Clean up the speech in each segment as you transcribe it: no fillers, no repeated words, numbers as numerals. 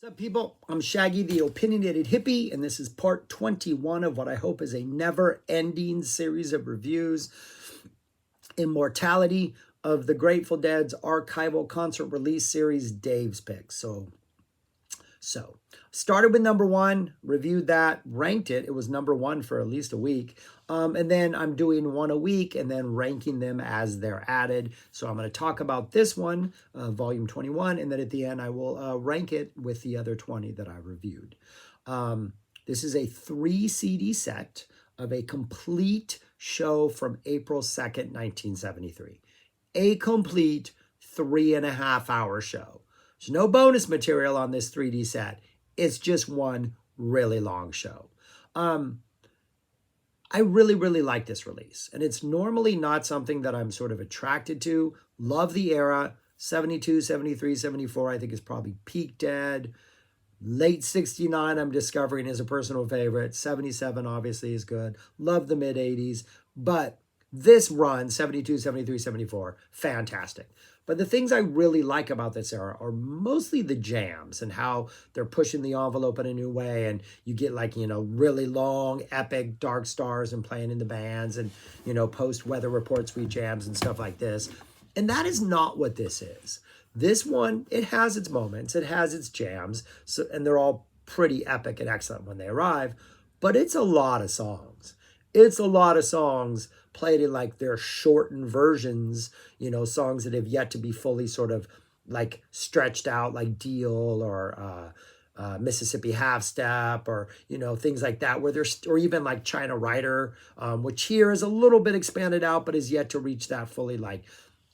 What's up, people? I'm Shaggy, the opinionated hippie, and this is part 21 of what I hope is a never-ending series of reviews. Immortality of the Grateful Dead's archival concert release series, Dave's Picks. So started with number one, reviewed that, ranked it. It was number one for at least a week. And then I'm doing one a week and then ranking them as they're added. So I'm going to talk about this one, volume 21, and then at the end I will rank it with the other 20 that I reviewed. This is a 3 CD set of a complete show from April 2nd, 1973. A complete 3.5-hour show. There's no bonus material on this 3D set. It's just one really long show. I really like this release. And it's normally not something that I'm sort of attracted to. Love the era. 72, 73, 74, I think is probably peak Dead. Late 69, I'm discovering is a personal favorite. 77 obviously is good. Love the mid 80s. But this run, 72, 73, 74, fantastic. But the things I really like about this era are mostly the jams and how they're pushing the envelope in a new way. And you get like, really long, epic Dark Stars and playing in the bands and, post-Weather Report sweet jams and stuff like this. And that is not what this is. This one, it has its moments. It has its jams. And they're all pretty epic and excellent when they arrive. But it's a lot of songs. It's a lot of songs played in like their shortened versions, songs that have yet to be fully sort of like stretched out, like Deal or Mississippi Half Step or, things like that, where there's, or even like China Rider, which here is a little bit expanded out, but is yet to reach that fully, like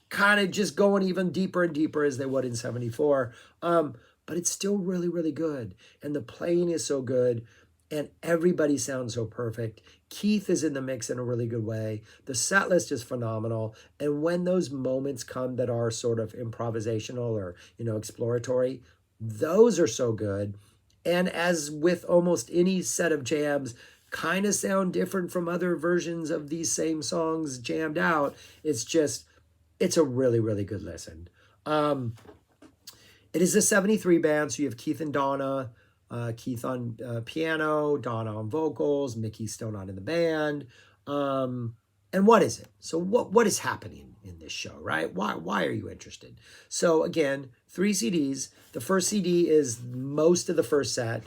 kind of just going even deeper and deeper as they would in 74. But it's still really good. And the playing is so good. And everybody sounds so perfect. Keith is in the mix in a really good way. The set list is phenomenal. And when those moments come that are sort of improvisational or, exploratory, those are so good. And as with almost any set of jams, kind of sound different from other versions of these same songs jammed out. It's a really good listen. It is a 73 band, so you have Keith and Donna. Keith on piano, Donna on vocals, Mickey's still not in the band. And what is it? So what is happening in this show, right? Why are you interested? So again, 3 CDs. The first CD is most of the first set.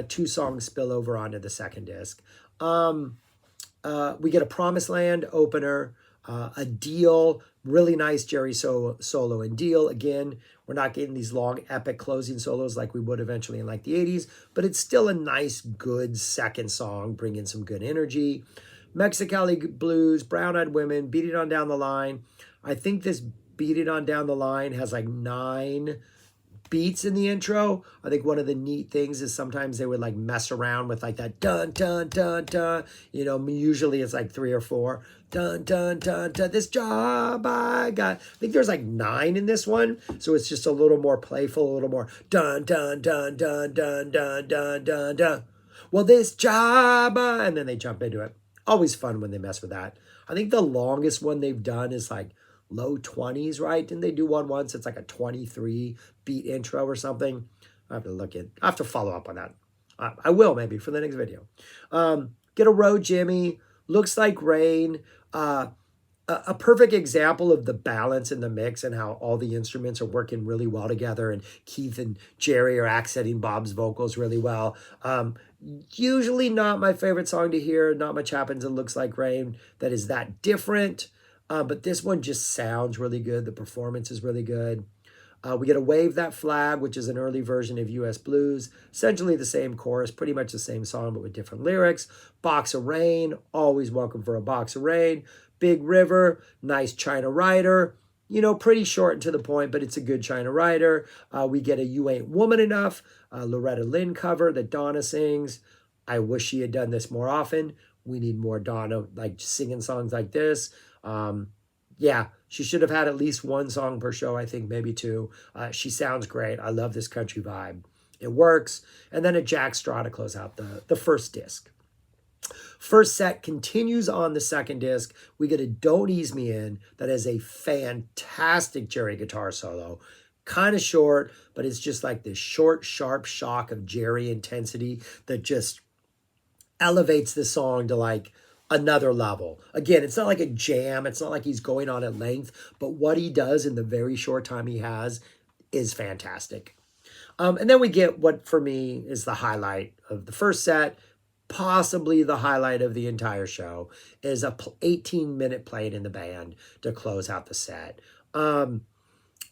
2 songs spill over onto the second disc. We get a Promised Land opener, a Deal, really nice Jerry solo and Deal. Again, we're not getting these long epic closing solos like we would eventually in like the 80s, but it's still a nice, good second song, bringing some good energy. Mexicali Blues, Brown Eyed Women, Beat It On Down the Line. I think this Beat It On Down the Line has like 9 beats in the intro. I think one of the neat things is sometimes they would like mess around with like that dun dun dun dun. Usually it's like 3 or 4. Dun dun dun dun. This job I got. I think there's like 9 in this one, so it's just a little more playful, a little more dun dun dun dun dun dun dun dun dun. Well, this job and then they jump into it. Always fun when they mess with that. I think the longest one they've done is like low 20s, right? Didn't they do one once? It's like a 23 beat intro or something. I have to follow up on that. I will maybe for the next video. Get a Road Jimmy, Looks Like Rain. A perfect example of the balance in the mix and how all the instruments are working really well together, and Keith and Jerry are accenting Bob's vocals really well. Usually not my favorite song to hear. Not much happens in Looks Like Rain that is that different. But this one just sounds really good. The performance is really good. We get a Wave That Flag, which is an early version of U.S. Blues. Essentially the same chorus, pretty much the same song, but with different lyrics. Box of Rain, always welcome for a Box of Rain. Big River, nice China Rider. Pretty short and to the point, but it's a good China Rider. We get a You Ain't Woman Enough, Loretta Lynn cover that Donna sings. I wish she had done this more often. We need more Donna like singing songs like this. Yeah, she should have had at least 1 song per show, I think maybe 2. She sounds great. I love this country vibe. It works. And then a Jack Straw to close out the first disc. First set continues on the second disc. We get a Don't Ease Me In that is a fantastic Jerry guitar solo. kind of short, but it's just like this short, sharp shock of Jerry intensity that just elevates the song to like another level. Again, it's not like a jam. It's not like he's going on at length, but what he does in the very short time he has is fantastic. And then we get what for me is the highlight of the first set, possibly the highlight of the entire show, is a 18-minute played in the band to close out the set.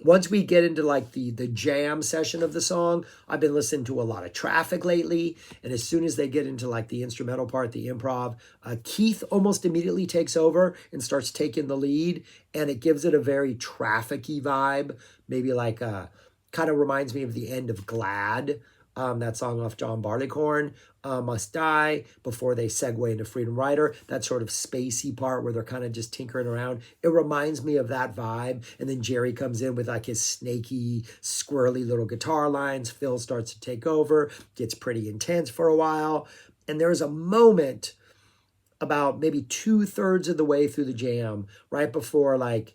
Once we get into like the jam session of the song, I've been listening to a lot of Traffic lately, and as soon as they get into like the instrumental part, the improv, Keith almost immediately takes over and starts taking the lead, and it gives it a very Traffic-y vibe, maybe like kind of reminds me of the end of Glad, that song off John Barleycorn, Must Die, before they segue into Freedom Rider, that sort of spacey part where they're kind of just tinkering around. It reminds me of that vibe. And then Jerry comes in with like his snaky, squirrely little guitar lines. Phil starts to take over, gets pretty intense for a while. And there's a moment about maybe 2/3 of the way through the jam, right before like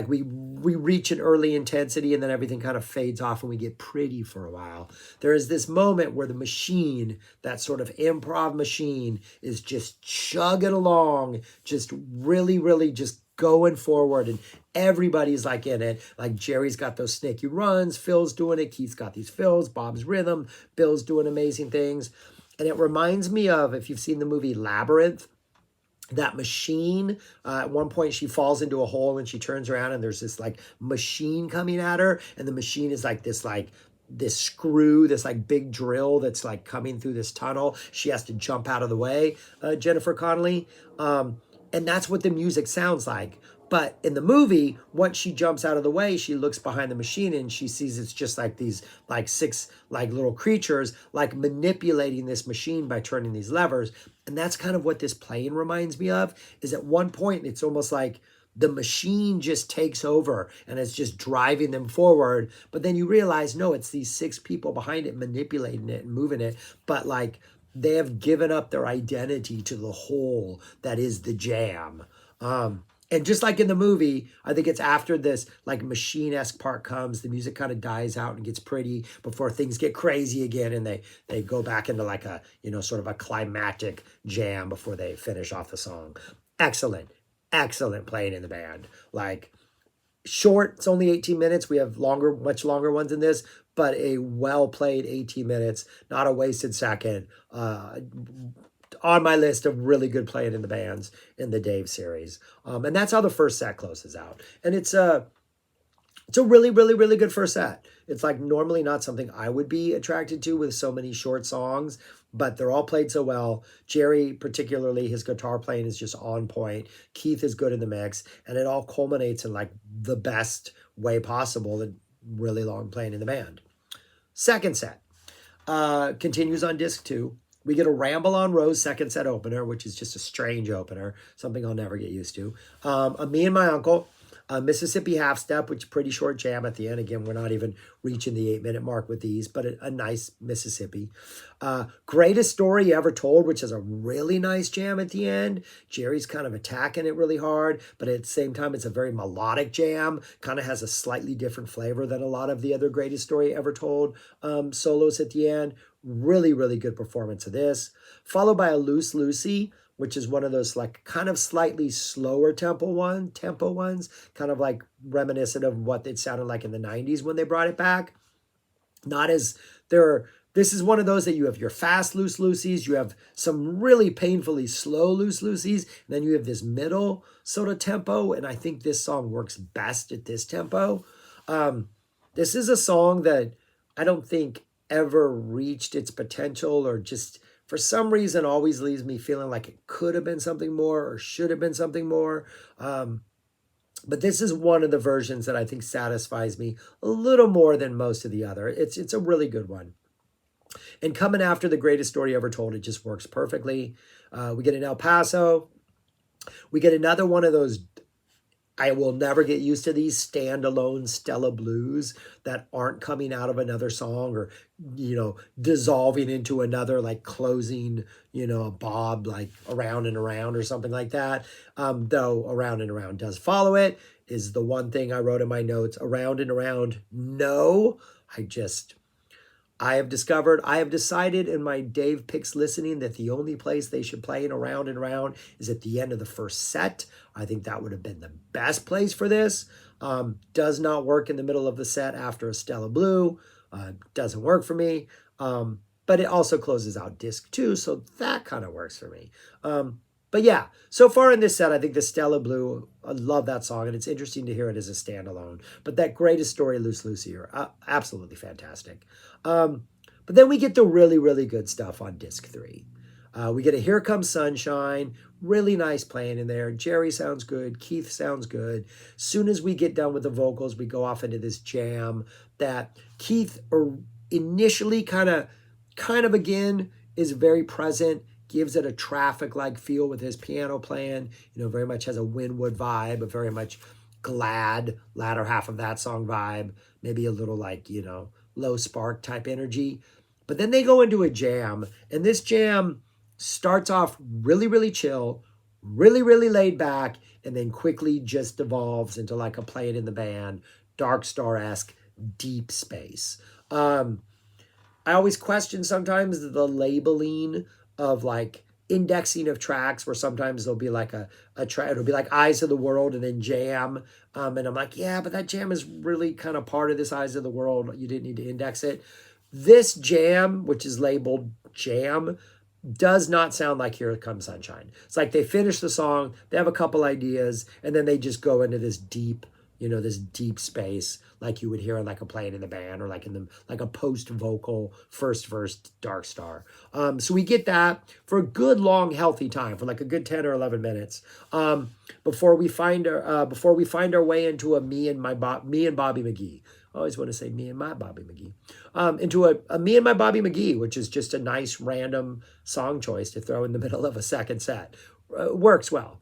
we reach an early intensity and then everything kind of fades off and we get pretty for a while. There is this moment where the machine, that sort of improv machine, is just chugging along, just really, really just going forward, and everybody's like in it. Like Jerry's got those snaky runs, Phil's doing it, Keith's got these fills, Bob's rhythm, Bill's doing amazing things. And it reminds me of, if you've seen the movie Labyrinth, that machine, at one point she falls into a hole and she turns around and there's this like machine coming at her, and the machine is like this screw, this like big drill that's like coming through this tunnel. She has to jump out of the way, Jennifer Connelly. And that's what the music sounds like. But in the movie, once she jumps out of the way, she looks behind the machine and she sees it's just like these like 6 like little creatures like manipulating this machine by turning these levers. And that's kind of what this playing reminds me of, is at one point it's almost like the machine just takes over and it's just driving them forward. But then you realize, no, it's these 6 people behind it manipulating it and moving it. But like they have given up their identity to the whole that is the jam. And just like in the movie, I think it's after this like machine-esque part comes, the music kind of dies out and gets pretty before things get crazy again, and they go back into like a, you know, sort of a climactic jam before they finish off the song. Excellent, excellent playing in the band. Like short, it's only 18 minutes. We have longer, much longer ones than this, but a well-played 18 minutes, not a wasted second. On my list of really good playing in the bands in the Dave series. And that's how the first set closes out. And it's a really, really, really good first set. It's like normally not something I would be attracted to with so many short songs, but they're all played so well. Jerry, particularly, his guitar playing is just on point. Keith is good in the mix, and it all culminates in like the best way possible, the really long playing in the band. Second set continues on disc 2. We get a Ramble on Rose second set opener, which is just a strange opener, something I'll never get used to. A Me and My Uncle, a Mississippi Half Step, which is pretty short jam at the end. Again, we're not even reaching the 8-minute mark with these, but a nice Mississippi. Greatest Story Ever Told, which is a really nice jam at the end. Jerry's kind of attacking it really hard, but at the same time, it's a very melodic jam. Kind of has a slightly different flavor than a lot of the other Greatest Story Ever Told solos at the end. Really, really good performance of this. Followed by a Loose Lucy, which is one of those like kind of slightly slower tempo ones, kind of like reminiscent of what it sounded like in the 90s when they brought it back. Not as this is one of those that you have your fast Loose Lucies, you have some really painfully slow Loose Lucies, and then you have this middle sort of tempo, and I think this song works best at this tempo. This is a song that I don't think ever reached its potential, or just for some reason always leaves me feeling like it could have been something more or should have been something more. But this is one of the versions that I think satisfies me a little more than most of the other. It's a really good one. And coming after the Greatest Story Ever Told, it just works perfectly. We get an El Paso. We get another one of those, I will never get used to these standalone Stella blues that aren't coming out of another song or, you know, dissolving into another, like closing, you know, a bob like Around and Around or something like that. Though Around and Around does follow it. is the one thing I wrote in my notes. Around and around, no. I have decided in my Dave Picks listening that the only place they should play in Around and Around is at the end of the first set. I think that would have been the best place for this. Does not work in the middle of the set after a Stella Blue. Doesn't work for me. But it also closes out disc 2, so that kind of works for me. But yeah, so far in this set, I think the Stella Blue, I love that song, and it's interesting to hear it as a standalone. But that Greatest Story, Loose Lucy, are absolutely fantastic. But then we get the really, really good stuff on disc 3. We get a Here Comes Sunshine, really nice playing in there. Jerry sounds good. Keith sounds good. Soon as we get done with the vocals, we go off into this jam that Keith initially kind of again is very present, gives it a Traffic-like feel with his piano playing, very much has a Winwood vibe, a very much Glad latter half of that song vibe, maybe a little like, low spark type energy. But then they go into a jam, and this jam starts off really, really chill, really, really laid back, and then quickly just devolves into like a Play It in the Band, Dark Star-esque deep space. I always question sometimes the labeling of like indexing of tracks, where sometimes there'll be like a track, it'll be like Eyes of the World and then Jam. And I'm like, yeah, but that jam is really kind of part of this Eyes of the World. You didn't need to index it. This jam, which is labeled Jam, does not sound like Here Comes Sunshine. It's like they finish the song, they have a couple ideas, and then they just go into this deep, this deep space like you would hear in like a Play It in the Band, or like a post-vocal first verse Dark Star. So we get that for a good long healthy time, for like a good 10 or 11 minutes, before we find our way into a me and Bobby McGee. I always want to say me and my Bobby McGee. Into a me and my Bobby McGee, which is just a nice random song choice to throw in the middle of a second set. Works well.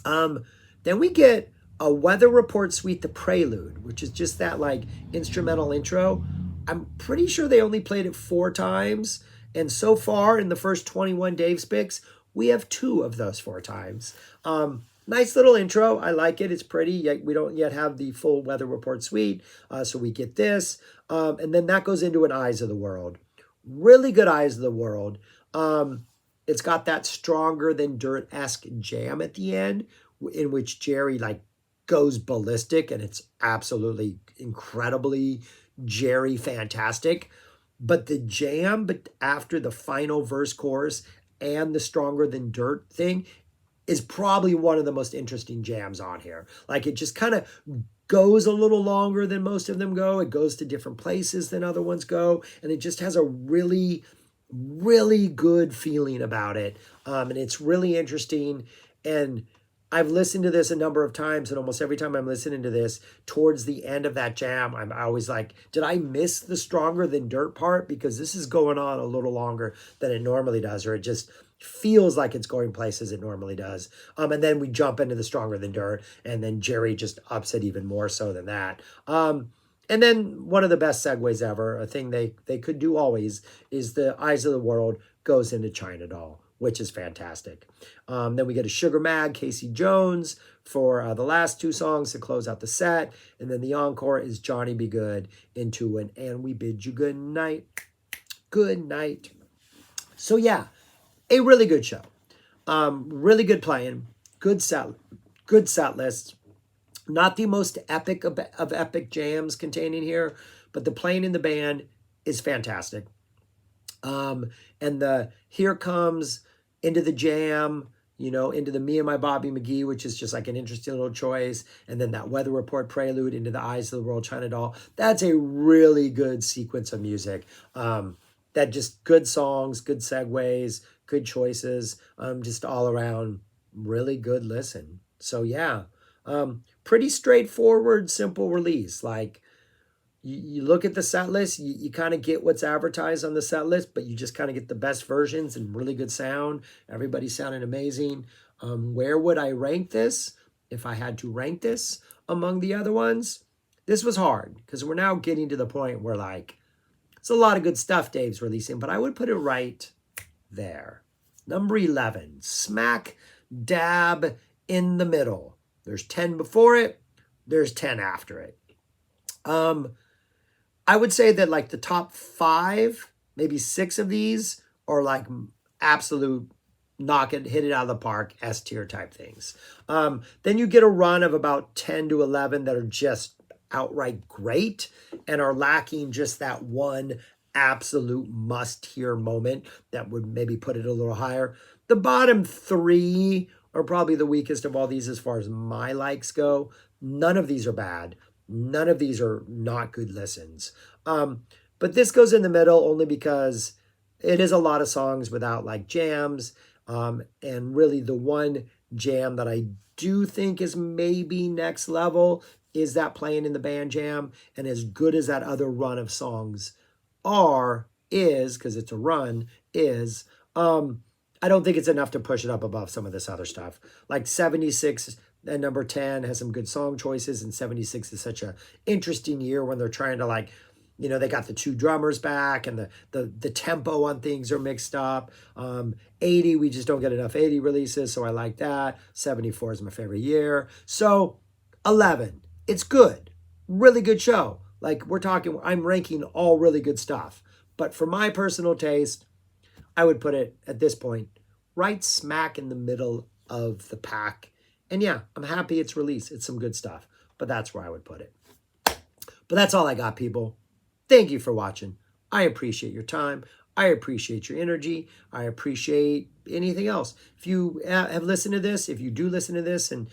Then we get a Weather Report Suite, the Prelude, which is just that like instrumental intro. I'm pretty sure they only played it 4 times. And so far in the first 21 Dave's Picks, we have 2 of those 4 times. Nice little intro. I like it. It's pretty. We don't yet have the full Weather Report Suite. So we get this. And then that goes into an Eyes of the World. Really good Eyes of the World. It's got that Stronger Than Dirt-esque jam at the end, in which Jerry like goes ballistic, and it's absolutely incredibly Jerry fantastic. But the jam, but after the final verse chorus and the Stronger Than Dirt thing, is probably one of the most interesting jams on here. Like it just kind of goes a little longer than most of them go. It goes to different places than other ones go, and it just has a really, really good feeling about it. And it's really interesting. And I've listened to this a number of times, and almost every time I'm listening to this, towards the end of that jam, I'm always like, did I miss the Stronger Than Dirt part? Because this is going on a little longer than it normally does, or it just feels like it's going places it normally does. And then we jump into the Stronger Than Dirt, and then Jerry just ups it even more so than that. And then one of the best segues ever, a thing they could do always, is the Eyes of the World goes into China Doll, which is fantastic. Then we get a Sugar Mag, Casey Jones, for the last 2 songs to close out the set. And then the encore is Johnny Be Good into an And We Bid You Good Night. Good night. So yeah, a really good show. Really good playing. Good set list. Not the most epic of epic jams containing here, but the playing in the band is fantastic. And the Here Comes into the jam, into the Me and My Bobby McGee, which is just like an interesting little choice. And then that Weather Report Prelude into the Eyes of the World, China Doll. That's a really good sequence of music. That just good songs, good segues, good choices, just all around really good listen. So yeah, pretty straightforward, simple release. Like you look at the set list, you kind of get what's advertised on the set list, but you just kind of get the best versions and really good sound. Everybody sounded amazing. Where would I rank this? If I had to rank this among the other ones, this was hard because we're now getting to the point where like, it's a lot of good stuff Dave's releasing, but I would put it right there. Number 11, smack dab in the middle. There's 10 before it, there's 10 after it. I would say that like the top 5, maybe 6 of these are like absolute hit it out of the park, S tier type things. Then you get a run of about 10 to 11 that are just outright great and are lacking just that one absolute must hear moment that would maybe put it a little higher. The bottom 3 are probably the weakest of all these as far as my likes go. None of these are bad. None of these are not good listens. But this goes in the middle only because it is a lot of songs without like jams. And really the one jam that I do think is maybe next level is that Playing in the Band jam. And as good as that other run of songs is, because it's a run, I don't think it's enough to push it up above some of this other stuff. Like 76 and number 10 has some good song choices, and 76 is such a interesting year when they're trying to like, they got the 2 drummers back and the tempo on things are mixed up. 80, we just don't get enough 80 releases, so I like that. 74 is my favorite year. So 11, it's good. Really good show. Like I'm ranking all really good stuff. But for my personal taste, I would put it at this point right smack in the middle of the pack. And yeah, I'm happy it's released. It's some good stuff. But that's where I would put it. But that's all I got, people. Thank you for watching. I appreciate your time. I appreciate your energy. I appreciate anything else. If you have listened to this, if you do listen to this and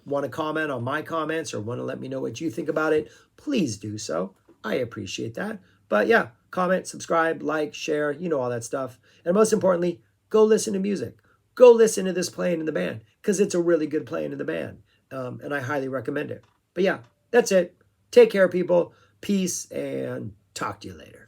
want to comment on my comments or want to let me know what you think about it, please do so. I appreciate that. But yeah, comment, subscribe, like, share, all that stuff. And most importantly, go listen to music. Go listen to this Playing in the Band because it's a really good Playing in the Band. And I highly recommend it. But yeah, that's it. Take care, people. Peace, and talk to you later.